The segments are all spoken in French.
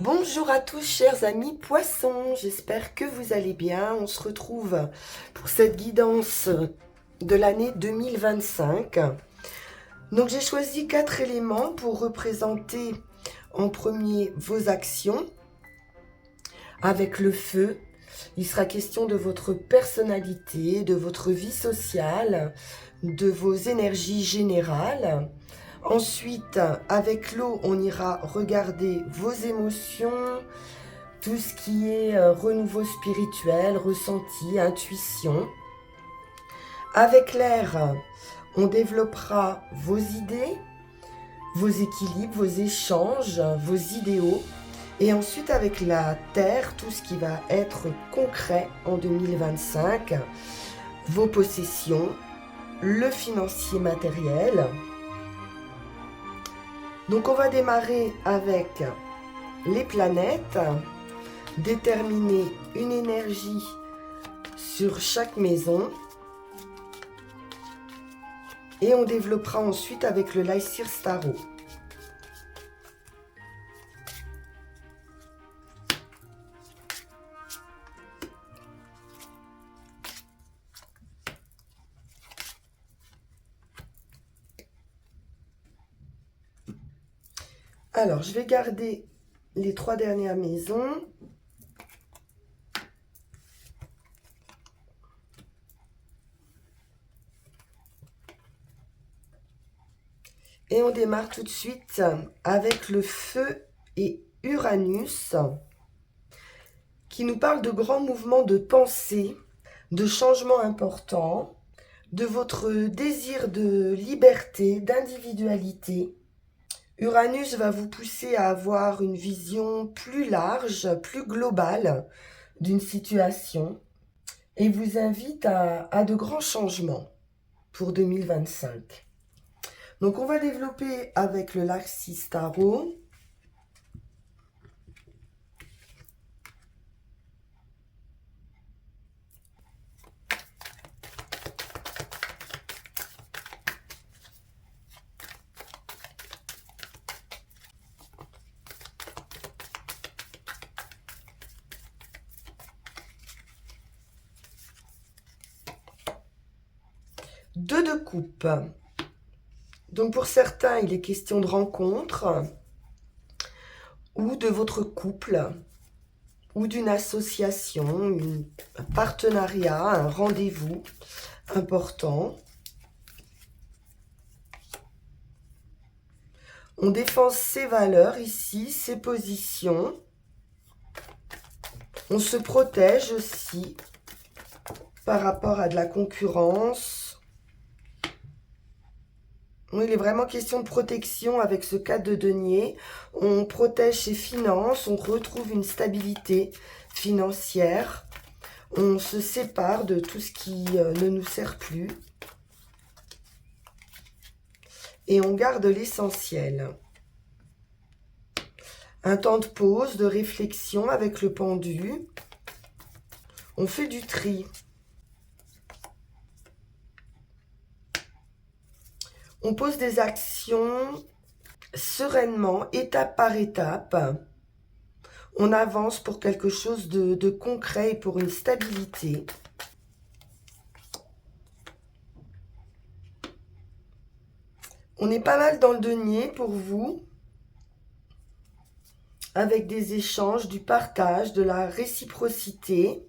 Bonjour à tous chers amis poissons, j'espère que vous allez bien. On se retrouve pour cette guidance de l'année 2025. Donc j'ai choisi 4 éléments pour représenter en premier vos actions. Avec le feu, il sera question de votre personnalité, de votre vie sociale, de vos énergies générales. Ensuite, avec l'eau, on ira regarder vos émotions, tout ce qui est renouveau spirituel, ressenti, intuition. Avec l'air, on développera vos idées, vos équilibres, vos échanges, vos idéaux. Et ensuite, avec la terre, tout ce qui va être concret en 2025, vos possessions, le financier matériel. Donc on va démarrer avec les planètes, déterminer une énergie sur chaque maison et on développera ensuite avec le Lycir Starro. Alors, je vais garder les 3 dernières maisons. Et on démarre tout de suite avec le feu et Uranus, qui nous parle de grands mouvements de pensée, de changements importants, de votre désir de liberté, d'individualité. Uranus va vous pousser à avoir une vision plus large, plus globale d'une situation et vous invite à de grands changements pour 2025. Donc on va développer avec le Lycir Tarot. Deux de coupe. Donc pour certains, il est question de rencontre ou de votre couple ou d'une association, un partenariat, un rendez-vous important. On défend ses valeurs ici, ses positions. On se protège aussi par rapport à de la concurrence. Oui, il est vraiment question de protection avec ce 4 de denier. On protège ses finances, on retrouve une stabilité financière. On se sépare de tout ce qui ne nous sert plus. Et on garde l'essentiel. Un temps de pause, de réflexion avec le pendu. On fait du tri. On pose des actions sereinement, étape par étape. On avance pour quelque chose de concret et pour une stabilité. On est pas mal dans le denier pour vous, avec des échanges, du partage, de la réciprocité,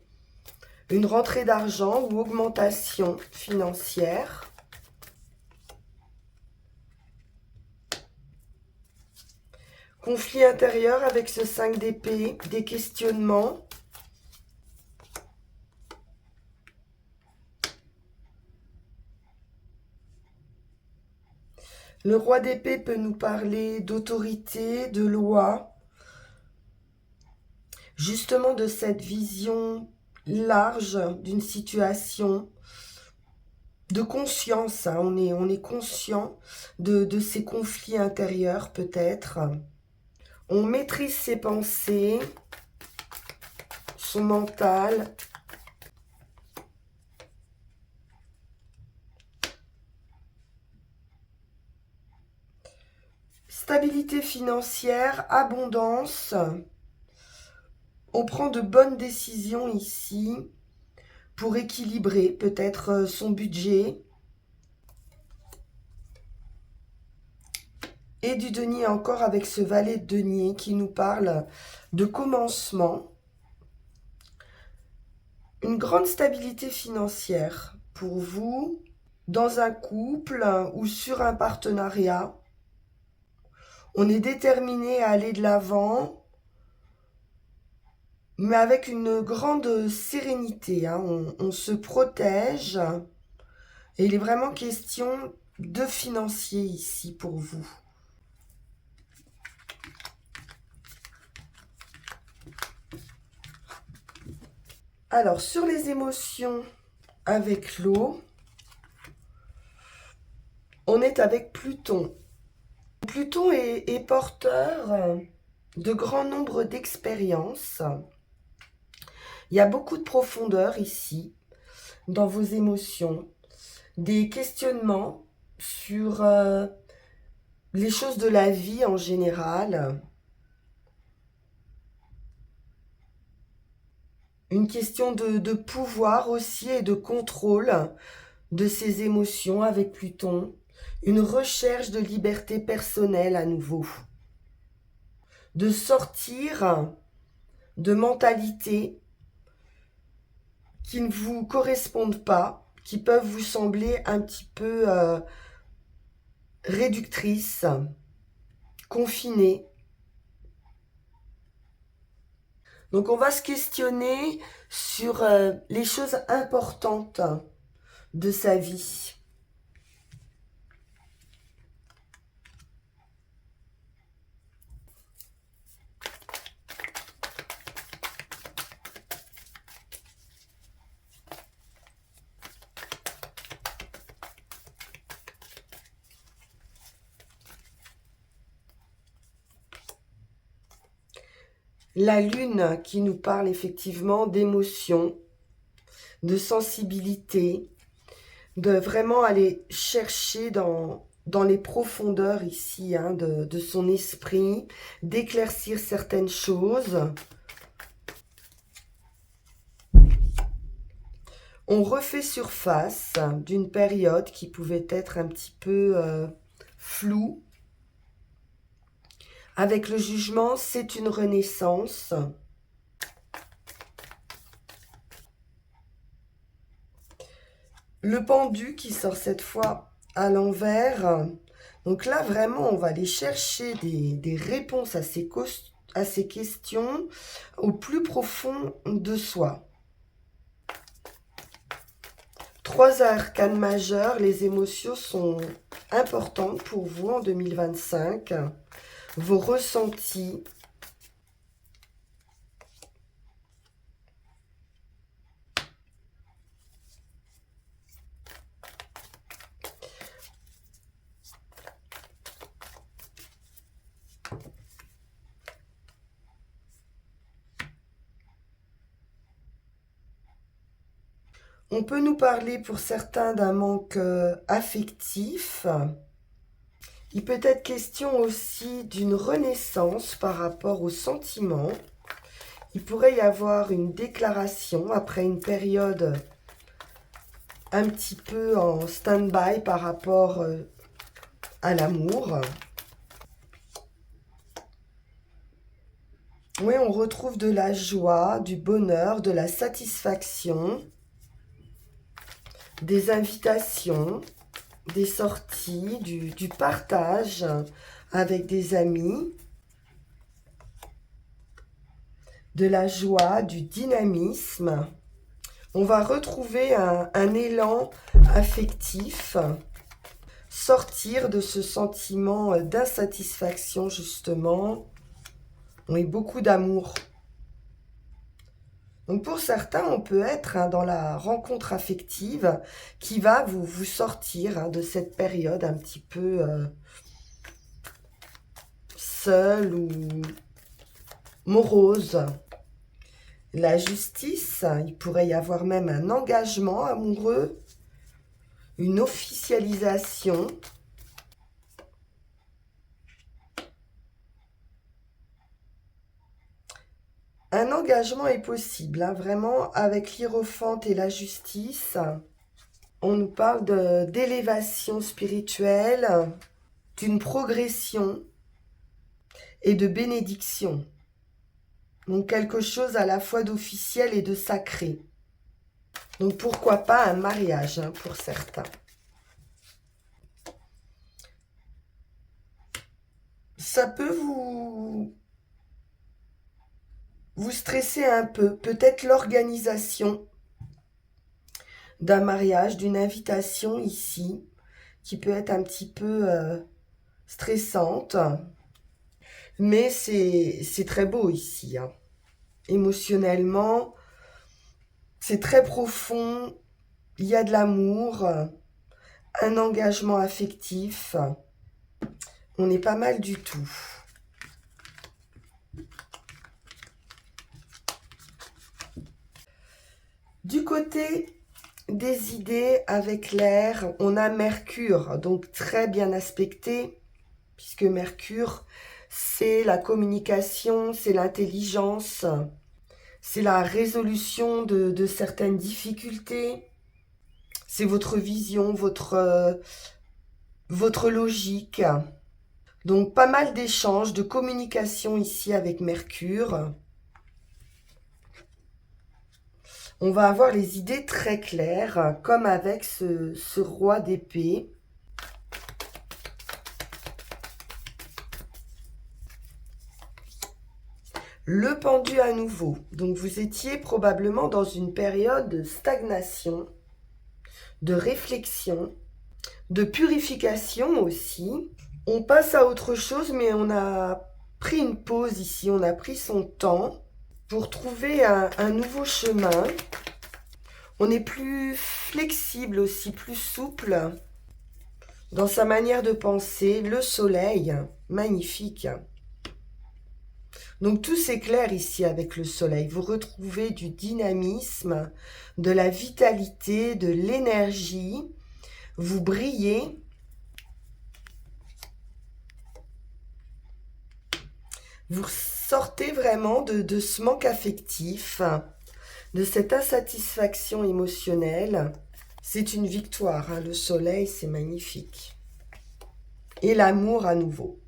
une rentrée d'argent ou augmentation financière. Conflit intérieur avec ce 5 d'épée, des questionnements. Le roi d'épée peut nous parler d'autorité, de loi, justement de cette vision large d'une situation, de conscience. Hein. On est conscient de ces conflits intérieurs peut-être. On maîtrise ses pensées, son mental. Stabilité financière, abondance. On prend de bonnes décisions ici pour équilibrer peut-être son budget. Et du denier encore avec ce valet de denier qui nous parle de commencement. Une grande stabilité financière pour vous dans un couple ou sur un partenariat. On est déterminé à aller de l'avant, mais avec une grande sérénité. On se protège. Et il est vraiment question de financier ici pour vous. Alors, sur les émotions avec l'eau, on est avec Pluton. Pluton est porteur de grand nombre d'expériences. Il y a beaucoup de profondeur ici, dans vos émotions. Des questionnements sur les choses de la vie en général. Une question de pouvoir aussi et de contrôle de ses émotions avec Pluton. Une recherche de liberté personnelle à nouveau. De sortir de mentalités qui ne vous correspondent pas, qui peuvent vous sembler un petit peu réductrices, confinées. Donc on va se questionner sur les choses importantes de sa vie. La lune qui nous parle effectivement d'émotions, de sensibilité, de vraiment aller chercher dans les profondeurs ici de son esprit, d'éclaircir certaines choses. On refait surface d'une période qui pouvait être un petit peu floue. Avec le jugement, c'est une renaissance. Le pendu qui sort cette fois à l'envers. Donc là, vraiment, on va aller chercher des réponses à ces questions au plus profond de soi. 3 arcanes majeures, les émotions sont importantes pour vous en 2025. Vos ressentis. On peut nous parler pour certains d'un manque affectif. Il peut être question aussi d'une renaissance par rapport aux sentiments. Il pourrait y avoir une déclaration après une période un petit peu en stand-by par rapport à l'amour. Oui, on retrouve de la joie, du bonheur, de la satisfaction, des invitations, des sorties, du partage avec des amis, de la joie, du dynamisme. On va retrouver un élan affectif, sortir de ce sentiment d'insatisfaction justement, et beaucoup d'amour. Donc pour certains, on peut être dans la rencontre affective qui va vous sortir de cette période un petit peu seule ou morose. La justice, il pourrait y avoir même un engagement amoureux, une officialisation. Un engagement est possible, hein, vraiment, avec l'Hiérophante et la justice. On nous parle d'élévation spirituelle, d'une progression et de bénédiction. Donc quelque chose à la fois d'officiel et de sacré. Donc pourquoi pas un mariage, hein, pour certains. Ça peut vous stresser un peu. Peut-être l'organisation d'un mariage, d'une invitation ici, qui peut être un petit peu stressante. Mais c'est très beau ici, hein. Émotionnellement, c'est très profond. Il y a de l'amour, un engagement affectif. On est pas mal du tout. Du côté des idées avec l'air, on a Mercure, donc très bien aspecté, puisque Mercure, c'est la communication, c'est l'intelligence, c'est la résolution de certaines difficultés, c'est votre vision, votre logique. Donc pas mal d'échanges, de communication ici avec Mercure. On va avoir les idées très claires, comme avec ce roi d'épée. Le pendu à nouveau. Donc vous étiez probablement dans une période de stagnation, de réflexion, de purification aussi. On passe à autre chose, mais on a pris une pause ici, on a pris son temps pour trouver un nouveau chemin. On est plus flexible aussi, plus souple dans sa manière de penser. Le soleil, magnifique. Donc tout s'éclaire ici avec le soleil. Vous retrouvez du dynamisme, de la vitalité, de l'énergie. Vous brillez. Vous sortez vraiment de ce manque affectif, de cette insatisfaction émotionnelle. C'est une victoire, hein. Le soleil, c'est magnifique. Et l'amour à nouveau.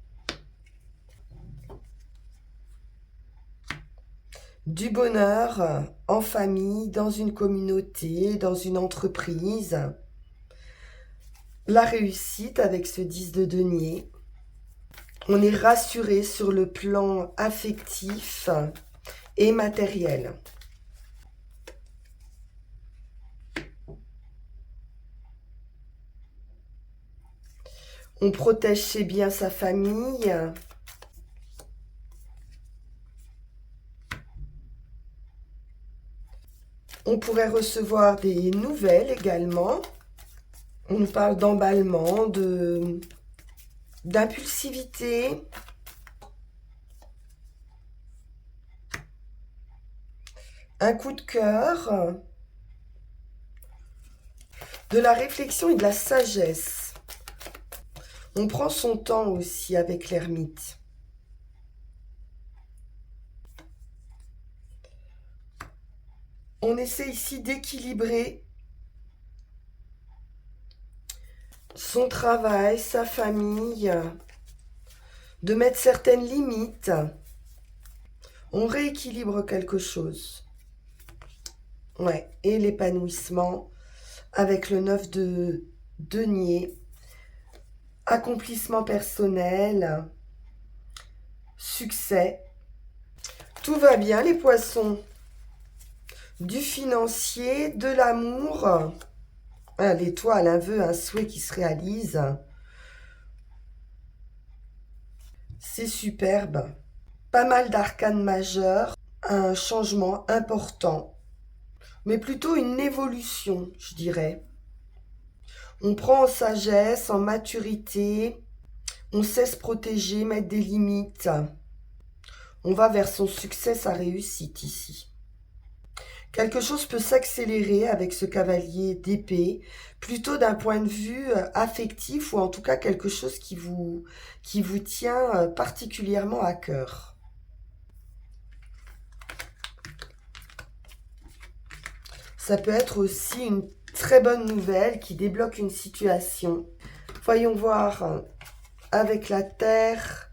Du bonheur en famille, dans une communauté, dans une entreprise. La réussite avec ce 10 de denier. On est rassuré sur le plan affectif et matériel. On protège chez bien sa famille. On pourrait recevoir des nouvelles également. On nous parle d'emballement, d'impulsivité. Un coup de cœur. De la réflexion et de la sagesse. On prend son temps aussi avec l'ermite. On essaie ici d'équilibrer son travail, sa famille, de mettre certaines limites. On rééquilibre quelque chose. Ouais, et l'épanouissement avec le 9 de denier. Accomplissement personnel, succès. Tout va bien les poissons. Du financier, de l'amour. Ah, l'étoile, un vœu, un souhait qui se réalise. C'est superbe. Pas mal d'arcanes majeures. Un changement important. Mais plutôt une évolution, je dirais. On prend en sagesse, en maturité. On sait se protéger, mettre des limites. On va vers son succès, sa réussite ici. Quelque chose peut s'accélérer avec ce cavalier d'épée, plutôt d'un point de vue affectif ou en tout cas quelque chose qui vous tient particulièrement à cœur. Ça peut être aussi une très bonne nouvelle qui débloque une situation. Voyons voir avec la Terre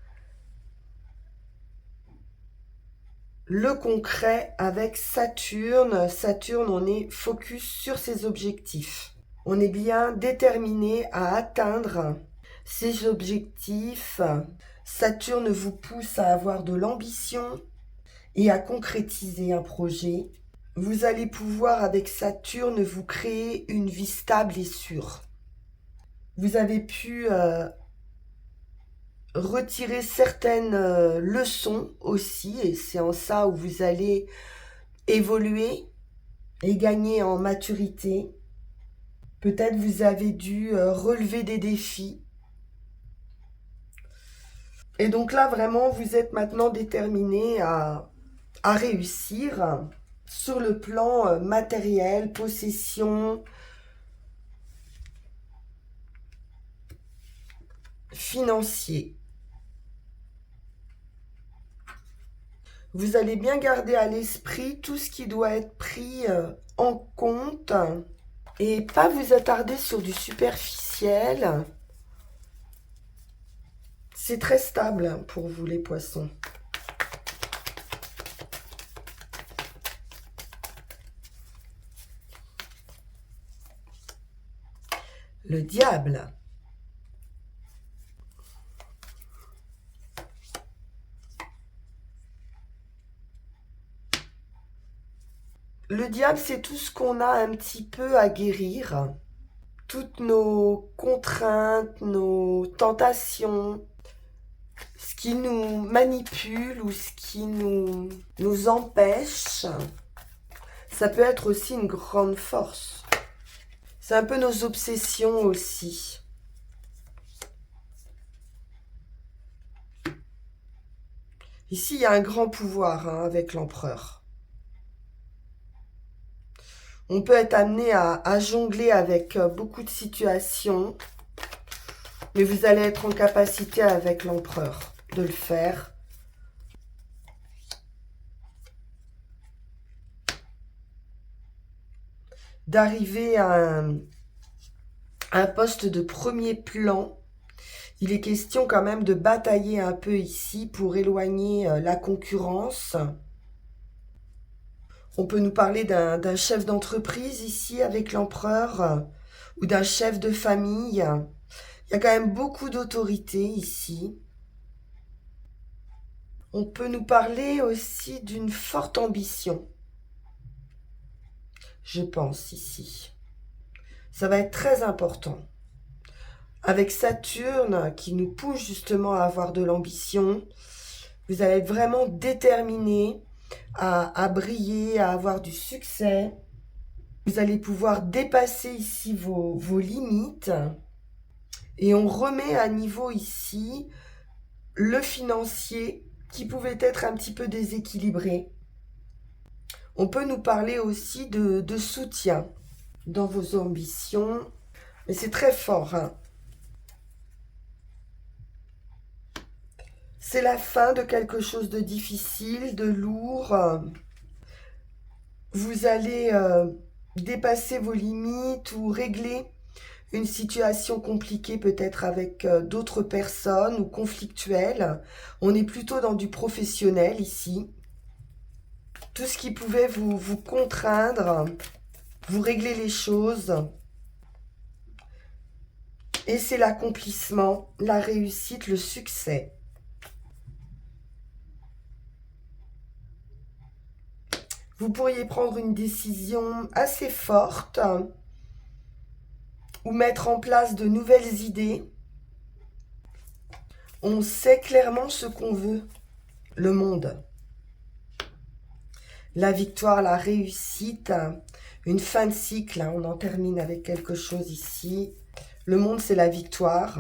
le concret avec Saturne. Saturne, on est focus sur ses objectifs. On est bien déterminé à atteindre ces objectifs. Saturne vous pousse à avoir de l'ambition et à concrétiser un projet. Vous allez pouvoir, avec Saturne, vous créer une vie stable et sûre. Vous avez pu retirer certaines leçons aussi, et c'est en ça où vous allez évoluer et gagner en maturité. Peut-être vous avez dû relever des défis. Et donc là, vraiment, vous êtes maintenant déterminé à réussir sur le plan matériel, possession, financier. Vous allez bien garder à l'esprit tout ce qui doit être pris en compte et pas vous attarder sur du superficiel. C'est très stable pour vous les poissons. Le diable. Le diable, c'est tout ce qu'on a un petit peu à guérir. Toutes nos contraintes, nos tentations, ce qui nous manipule ou ce qui nous empêche. Ça peut être aussi une grande force. C'est un peu nos obsessions aussi. Ici, il y a un grand pouvoir avec l'empereur. On peut être amené à jongler avec beaucoup de situations, mais vous allez être en capacité avec l'empereur de le faire. D'arriver à un poste de premier plan. Il est question quand même de batailler un peu ici pour éloigner la concurrence. On peut nous parler d'un chef d'entreprise ici avec l'empereur ou d'un chef de famille. Il y a quand même beaucoup d'autorité ici. On peut nous parler aussi d'une forte ambition, je pense ici. Ça va être très important. Avec Saturne qui nous pousse justement à avoir de l'ambition, vous allez être vraiment déterminé à briller, à avoir du succès. Vous allez pouvoir dépasser ici vos limites. Et on remet à niveau ici le financier qui pouvait être un petit peu déséquilibré. On peut nous parler aussi de soutien dans vos ambitions. Mais c'est très fort. C'est la fin de quelque chose de difficile, de lourd. Vous allez dépasser vos limites ou régler une situation compliquée peut-être avec d'autres personnes ou conflictuelle. On est plutôt dans du professionnel ici. Tout ce qui pouvait vous contraindre, vous régler les choses. Et c'est l'accomplissement, la réussite, le succès. Vous pourriez prendre une décision assez forte ou mettre en place de nouvelles idées. On sait clairement ce qu'on veut, le monde. La victoire, la réussite, une fin de cycle. On en termine avec quelque chose ici. Le monde, c'est la victoire,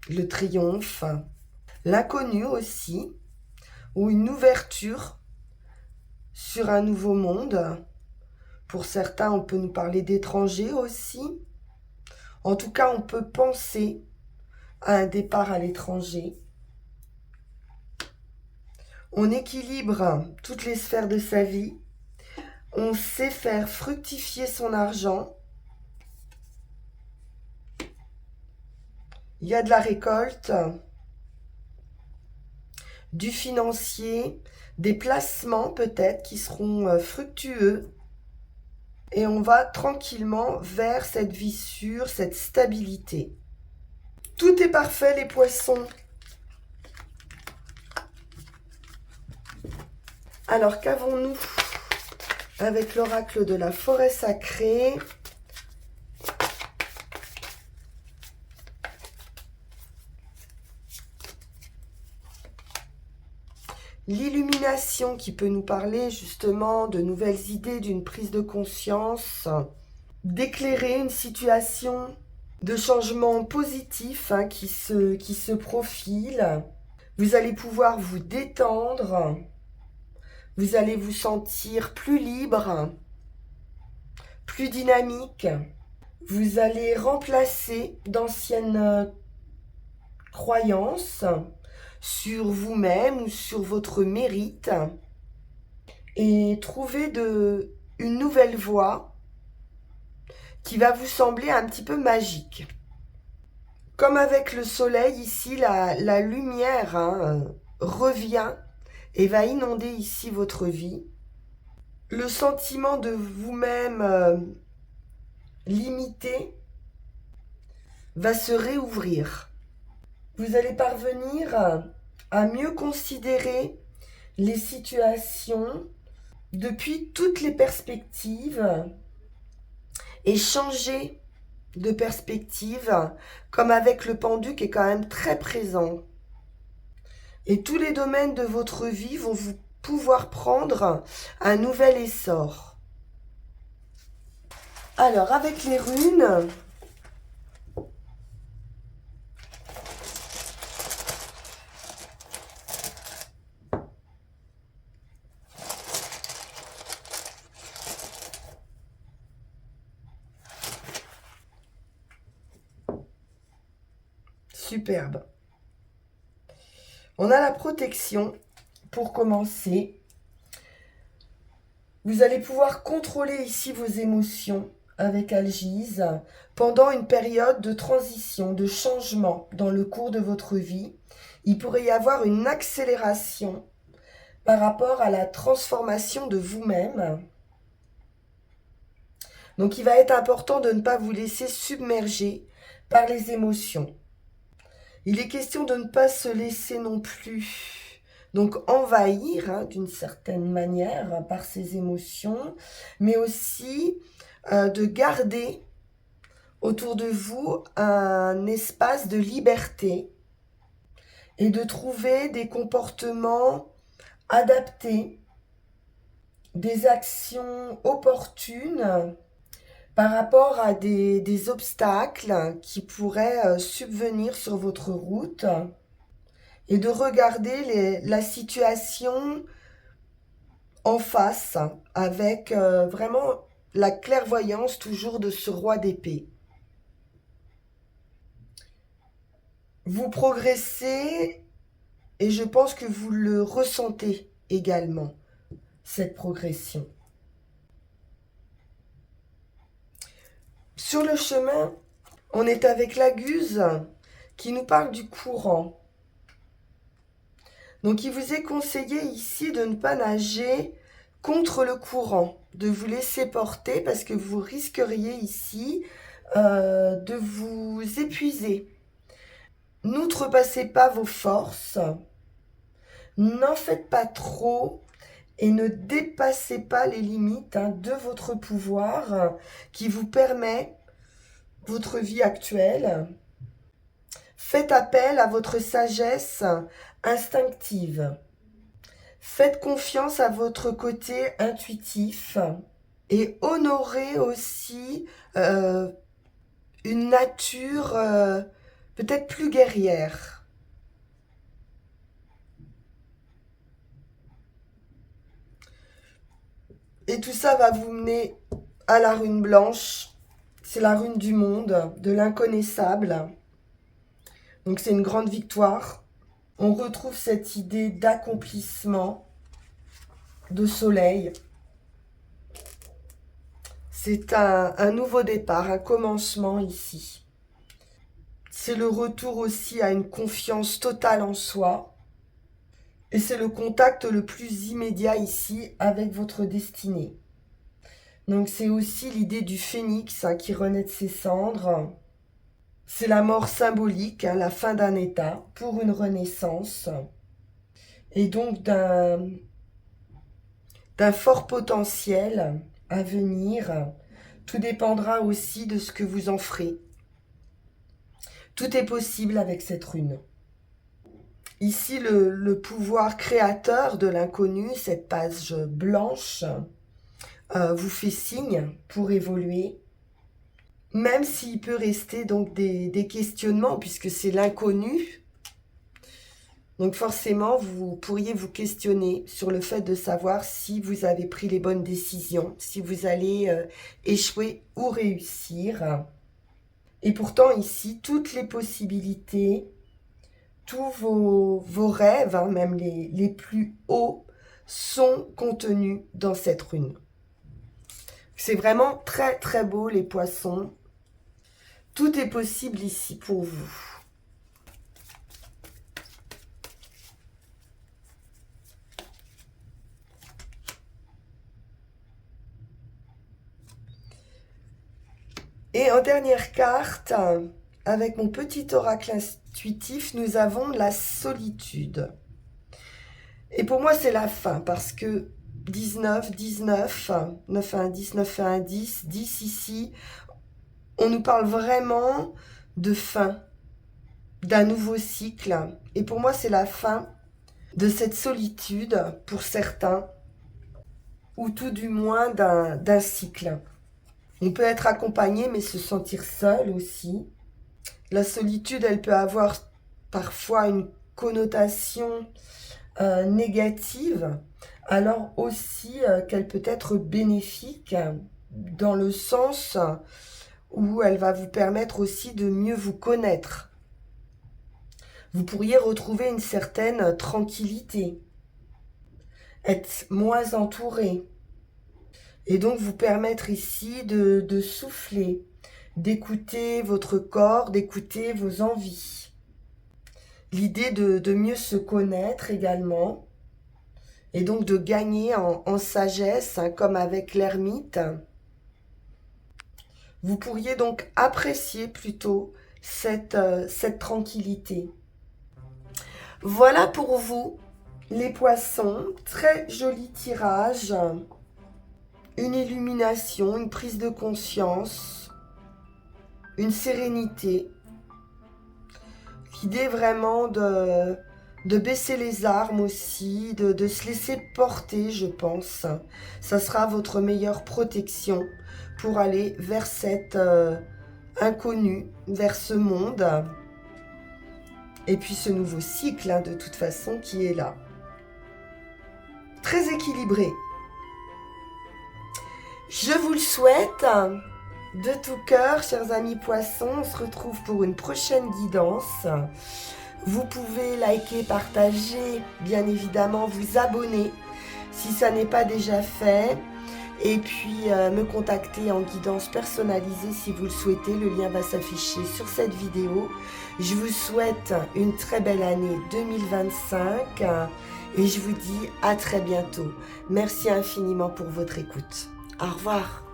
le triomphe, l'inconnu aussi, ou une ouverture sur un nouveau monde. Pour certains, on peut nous parler d'étrangers aussi. En tout cas, on peut penser à un départ à l'étranger. On équilibre toutes les sphères de sa vie. On sait faire fructifier son argent. Il y a de la récolte, du financier, des placements peut-être qui seront fructueux. Et on va tranquillement vers cette vie sûre, cette stabilité. Tout est parfait les poissons. Alors qu'avons-nous avec l'oracle de la forêt sacrée? L'illumination qui peut nous parler justement de nouvelles idées, d'une prise de conscience, d'éclairer une situation de changement positif qui se profile. Vous allez pouvoir vous détendre, vous allez vous sentir plus libre, plus dynamique. Vous allez remplacer d'anciennes croyances sur vous-même ou sur votre mérite et trouver une nouvelle voie qui va vous sembler un petit peu magique. Comme avec le soleil ici, la lumière revient et va inonder ici votre vie. Le sentiment de vous-même limité va se réouvrir. Vous allez parvenir à mieux considérer les situations depuis toutes les perspectives et changer de perspective, comme avec le pendu qui est quand même très présent. Et tous les domaines de votre vie vont vous pouvoir prendre un nouvel essor. Alors, avec les runes, superbe. On a la protection pour commencer. Vous allez pouvoir contrôler ici vos émotions avec Algise pendant une période de transition, de changement dans le cours de votre vie. Il pourrait y avoir une accélération par rapport à la transformation de vous-même. Donc il va être important de ne pas vous laisser submerger par les émotions. Il est question de ne pas se laisser non plus envahir d'une certaine manière par ces émotions, mais aussi de garder autour de vous un espace de liberté et de trouver des comportements adaptés, des actions opportunes par rapport à des obstacles qui pourraient subvenir sur votre route et de regarder la situation en face avec vraiment la clairvoyance toujours de ce roi d'épée. Vous progressez et je pense que vous le ressentez également, cette progression. Sur le chemin, on est avec la Guse qui nous parle du courant. Donc, il vous est conseillé ici de ne pas nager contre le courant, de vous laisser porter parce que vous risqueriez ici de vous épuiser. N'outrepassez pas vos forces, n'en faites pas trop et ne dépassez pas les limites de votre pouvoir qui vous permet votre vie actuelle. Faites appel à votre sagesse instinctive. Faites confiance à votre côté intuitif et honorez aussi une nature peut-être plus guerrière. Et tout ça va vous mener à la rune blanche. C'est la rune du monde, de l'inconnaissable. Donc c'est une grande victoire. On retrouve cette idée d'accomplissement, de soleil. C'est un nouveau départ, un commencement ici. C'est le retour aussi à une confiance totale en soi. Et c'est le contact le plus immédiat ici avec votre destinée. Donc c'est aussi l'idée du phénix qui renaît de ses cendres. C'est la mort symbolique, la fin d'un état pour une renaissance. Et donc d'un fort potentiel à venir. Tout dépendra aussi de ce que vous en ferez. Tout est possible avec cette rune. Ici, le pouvoir créateur de l'inconnu, cette page blanche, vous fait signe pour évoluer. Même s'il peut rester donc des questionnements, puisque c'est l'inconnu. Donc forcément, vous pourriez vous questionner sur le fait de savoir si vous avez pris les bonnes décisions, si vous allez échouer ou réussir. Et pourtant ici, toutes les possibilités, tous vos rêves, même les plus hauts, sont contenus dans cette rune. C'est vraiment très très beau les poissons. Tout est possible ici pour vous. Et en dernière carte, avec mon petit oracle intuitif, nous avons la solitude. Et pour moi, c'est la fin, parce que 19, 19, 9 1, 10, 9 1, 10, 10 ici, on nous parle vraiment de fin, d'un nouveau cycle. Et pour moi, c'est la fin de cette solitude, pour certains, ou tout du moins d'un cycle. On peut être accompagné, mais se sentir seul aussi. La solitude, elle peut avoir parfois une connotation négative, alors aussi qu'elle peut être bénéfique dans le sens où elle va vous permettre aussi de mieux vous connaître. Vous pourriez retrouver une certaine tranquillité, être moins entouré, et donc vous permettre ici de souffler, d'écouter votre corps, d'écouter vos envies. L'idée de mieux se connaître également, et donc de gagner en sagesse, comme avec l'ermite. Vous pourriez donc apprécier plutôt cette tranquillité. Voilà pour vous, les poissons. Très joli tirage. Une illumination, une prise de conscience, une sérénité. L'idée vraiment de baisser les armes aussi, de se laisser porter, je pense. Ça sera votre meilleure protection pour aller vers cet inconnu, vers ce monde. Et puis ce nouveau cycle, de toute façon, qui est là. Très équilibré. Je vous le souhaite de tout cœur, chers amis poissons. On se retrouve pour une prochaine guidance. Vous pouvez liker, partager, bien évidemment, vous abonner si ça n'est pas déjà fait. Et puis me contacter en guidance personnalisée si vous le souhaitez. Le lien va s'afficher sur cette vidéo. Je vous souhaite une très belle année 2025 et je vous dis à très bientôt. Merci infiniment pour votre écoute. Au revoir.